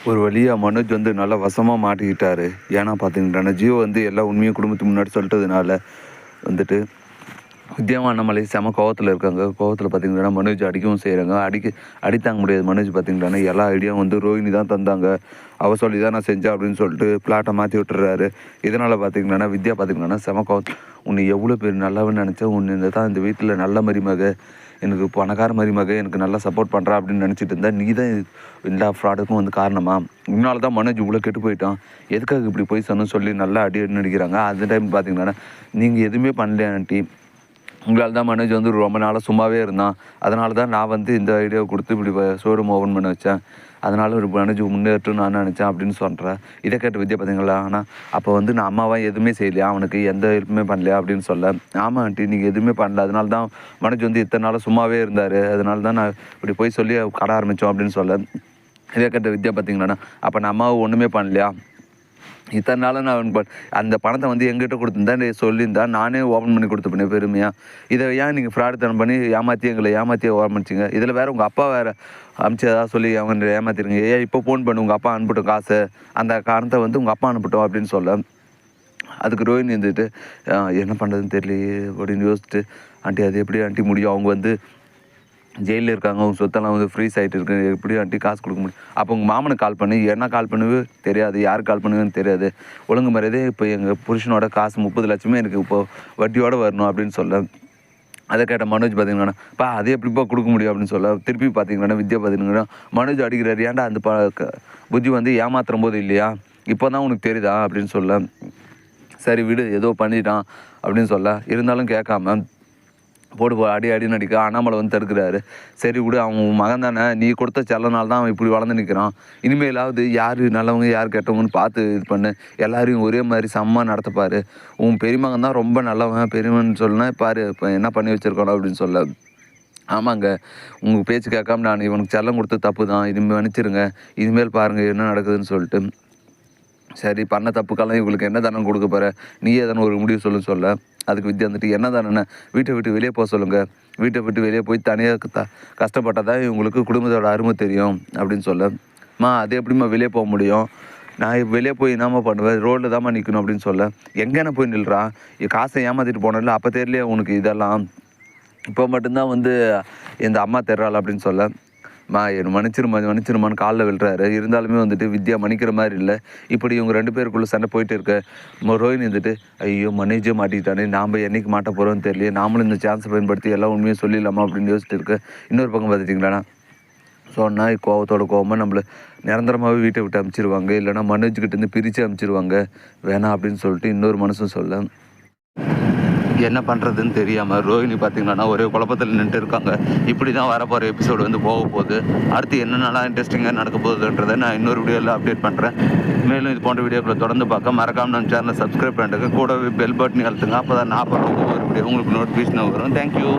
ஒரு வழியாக மனோஜ் வந்து நல்லா வசமாக மாட்டிக்கிட்டாரு. ஏன்னா பார்த்தீங்கன்னா ஜியோ வந்து எல்லா உண்மையும் குடும்பத்துக்கு முன்னாடி சொல்லிட்டதுனால வந்துட்டு வித்யாவும் அண்ணாமலை செம கோவத்தில் இருக்காங்க. கோவத்தில் பார்த்தீங்கன்னா மனோஜ் அடிக்கவும் செய்கிறாங்க. அடித்தாங்க முடியாது. மனோஜ் பார்த்தீங்கன்னா எல்லா ஐடியாவும் வந்து ரோஹிணி தான் தந்தாங்க, அவ சொல்லி தான் நான் செஞ்சேன் அப்படின்னு சொல்லிட்டு பிளாட்டை மாற்றி விட்டுறாரு. இதனால் பார்த்தீங்கன்னா வித்யா பார்த்தீங்கன்னா செம கோவம். உன்னை எவ்வளோ பேர் நல்லவன்னு நினச்சேன், உன்னை தான் இந்த வீட்டில் நல்ல மருமக, எனக்கு பணக்கார மருமக, எனக்கு நல்லா சப்போர்ட் பண்ணுறா அப்படின்னு நினச்சிட்டு இருந்தா, நீ தான் எல்லா ஃப்ராடுக்கும் வந்து காரணமா? இதனால தான் மனோஜ் இவ்வளோ கெட்டு போயிட்டான், எதுக்காக இப்படி போய் சொன்னு சொல்லி நல்லா அடி நடிக்கிறாங்க. அந்த டைம் பார்த்தீங்கன்னா நீங்கள் எதுவுமே பண்ணலையா ஆண்டி, உங்களால் தான் மனோஜ் வந்து ரொம்ப நாளாக சும்மாவே இருந்தான், அதனால தான் நான் வந்து இந்த ஐடியாவை கொடுத்து இப்படி ஷோரூம் ஓப்பன் பண்ண வச்சேன், அதனால ஒரு மனோஜ் முன்னேற்றம் நான் நினச்சேன் அப்படின்னு சொல்கிறேன். இதை கேட்ட வித்யா பார்த்தீங்களா, ஆனால் அப்போ வந்து நான் அம்மாவாக எதுவுமே செய்யலையா, அவனுக்கு எந்த ஹெல்ப்புமே பண்ணலையா அப்படின்னு சொல்ல, ஆமாம் ஆண்டி நீங்கள் எதுவுமே பண்ணல, அதனால தான் மனோஜ் வந்து இத்தனை நாளாக சும்மாவே இருந்தார், அதனால தான் நான் இப்படி போய் சொல்லி கடை ஆரம்பித்தோம் அப்படின்னு சொல்ல. இதை கேட்ட வித்யா பார்த்தீங்கன்னா, அப்போ நான் அம்மாவை ஒன்றுமே பண்ணலையா, இத்தனை நாளும் நான் அந்த பணத்தை வந்து எங்கிட்ட கொடுத்துருந்தா சொல்லியிருந்தா நானே ஓப்பன் பண்ணி கொடுத்துப்பேன் பெருமையாக. இதை ஏன் நீங்கள் ஃப்ராடுத்தனம் பண்ணி எங்களை ஏமாற்றி ஓரமிச்சிங்க, இதில் வேறு உங்கள் அப்பா வேறு அனுப்பிச்சு ஏதாவது சொல்லி அவங்க ஏமாற்றிருங்க, ஏன் இப்போ ஃபோன் பண்ணி உங்கள் அப்பா அனுப்பிட்டோம் காசு, அந்த காரணத்தை வந்து உங்கள் அப்பா அனுப்பிட்டோம் அப்படின்னு சொல்ல. அதுக்கு ரோஹிணி இருந்துட்டு என்ன பண்ணுறதுன்னு தெரியலையே அப்படின்னு யோசிச்சுட்டு, ஆண்டி அது எப்படி ஆண்டி முடியும், அவங்க வந்து ஜெயிலில் இருக்காங்க, அவங்க சொத்தெல்லாம் வந்து ஃப்ரீஸ் ஆகிட்டு இருக்கு, எப்படி ஆண்டி காசு கொடுக்க முடியும், அப்போ உங்கள் மாமனுக்கு கால் பண்ணி என்ன கால் பண்ணுவே தெரியாது, யாருக்கு கால் பண்ணுவேன்னு தெரியாது, ஒழுங்கு மாதிரியே இப்போ எங்கள் புருஷனோட காசு 30 லட்சமே எனக்கு இப்போது வட்டியோடு வரணும் அப்படின்னு சொல்ல. அதை கேட்ட மனோஜ் பார்த்தீங்கன்னா, அது எப்படிப்பா கொடுக்க முடியும் அப்படின்னு சொல்ல. திருப்பி பார்த்தீங்கன்னா வித்யா பார்த்தீங்கன்னா மனோஜ் அடிக்கிறார், ஏன்டா அந்த புத்தி வந்து ஏமாத்தும் போது இல்லையா, இப்போ தான் உனக்கு தெரியுதா அப்படின்னு சொல்ல. சரி விடு ஏதோ பண்ணிட்டான் அப்படின்னு சொல்ல, இருந்தாலும் கேட்காம போட்டு அடி அடின்னு அடிக்க அண்ணாமலை வந்து தடுக்கிறாரு. சரி விடு, அவன் மகன் தானே, நீ கொடுத்த செல்லனால தான் அவன் இப்படி வளர்ந்து நிற்கிறான், இனிமேலாவது யார் நல்லவங்க யார் கெட்டவங்கன்னு பார்த்து இது பண்ணு, எல்லாரையும் ஒரே மாதிரி சமமாக நடத்தப்பார், உன் பெரியமகன் தான் ரொம்ப நல்லவன் பெரியவன்னு சொல்லுனா பாரு இப்போ என்ன பண்ணி வச்சுருக்கணும் அப்படின்னு சொல்ல. ஆமாங்க, உங்கள் பேச்சு கேட்காம நான் இவனுக்கு செல்லம் கொடுத்து தப்பு தான், இனிமேல் மன்னிச்சிருங்க, இனிமேல் பாருங்கள் என்ன நடக்குதுன்னு சொல்லிட்டு. சரி பண்ண தப்புக்கெல்லாம் இவங்களுக்கு என்ன தானே கொடுக்க போகிற, நீயே தானே ஒரு முடிவு சொல்ல. அதுக்கு வித்யா வந்துட்டு என்ன தானே வீட்டை விட்டு வெளியே போக சொல்லுங்கள், வீட்டை விட்டு வெளியே போய் தனியாக கஷ்டப்பட்டால் தான் இவங்களுக்கு குடும்பத்தோட அருமை தெரியும் அப்படின்னு சொல்ல. அது எப்படிம்மா வெளியே போக முடியும், நான் வெளியே போய் என்னம்மா பண்ணுவேன், ரோட்டில் தான்மா நிற்கணும் அப்படின்னு சொல்ல. எங்கேனா போய் நில்றான், காசை ஏமாற்றிட்டு போனதில்ல, அப்போ தெரியலையே உனக்கு இதெல்லாம், இப்போ மட்டும்தான் வந்து இந்த அம்மா தெர்றாள் அப்படின்னு சொல்ல. என்ன மன்னிச்சிருமான்னு காலில் விழுறாரு. இருந்தாலுமே வந்துட்டு வித்யா மன்னிக்கிற மாதிரி இல்லை. இப்படி இவங்க 2 பேருக்குள்ளே சண்டை போயிட்டு இருக்க. ரோஹிணி வந்துட்டு ஐயோ மனேஜே மாட்டிக்கிட்டானே, நாம் என்றைக்கு மாட்ட போகிறோன்னு தெரியல, நாமளும் இந்த சான்ஸை பயன்படுத்தி எல்லாம் உண்மையை சொல்லிடலாமா அப்படின்னு யோசிச்சுட்டு இருக்கு. இன்னொரு பக்கம் பார்த்துட்டிங்களாண்ணா, சொன்னால் கோவமாக நம்மளை நிரந்தரமாகவே வீட்டை விட்டு அனுப்பிச்சிருவாங்க, இல்லைனா மனோஜ்கிட்டேருந்து பிரித்து அனுப்பிச்சிருவாங்க, வேணாம் அப்படின்னு சொல்லிட்டு இன்னொரு மனுஷன் சொல்ல. என்ன பண்ணுறதுன்னு தெரியாமல் ரோஹிணி பார்த்திங்கன்னா ஒரே குழப்பத்தில் நின்றுட்டு இருக்காங்க. இப்படி தான் வரப்போகிற எபிசோடு வந்து போக போகுது. அடுத்து என்னென்னலாம் இன்ட்ரெஸ்டிங்காக நடக்க போகுதுன்றதை நான் இன்னொரு வீடியோவில் அப்டேட் பண்ணுறேன். மேலும் இது போன்ற வீடியோக்களை தொடர்ந்து பார்க்க மறக்காமல் நம்ம சேனலை சப்ஸ்கிரைப் பண்ணிட்டு கூடவே பெல் பட்டனை அழுத்துங்க. அப்போ தான் நான் பண்ணுற ஒரு வீடியோ உங்களுக்கு நோட்டிஃபிகேஷன் வரும். தேங்க்யூ.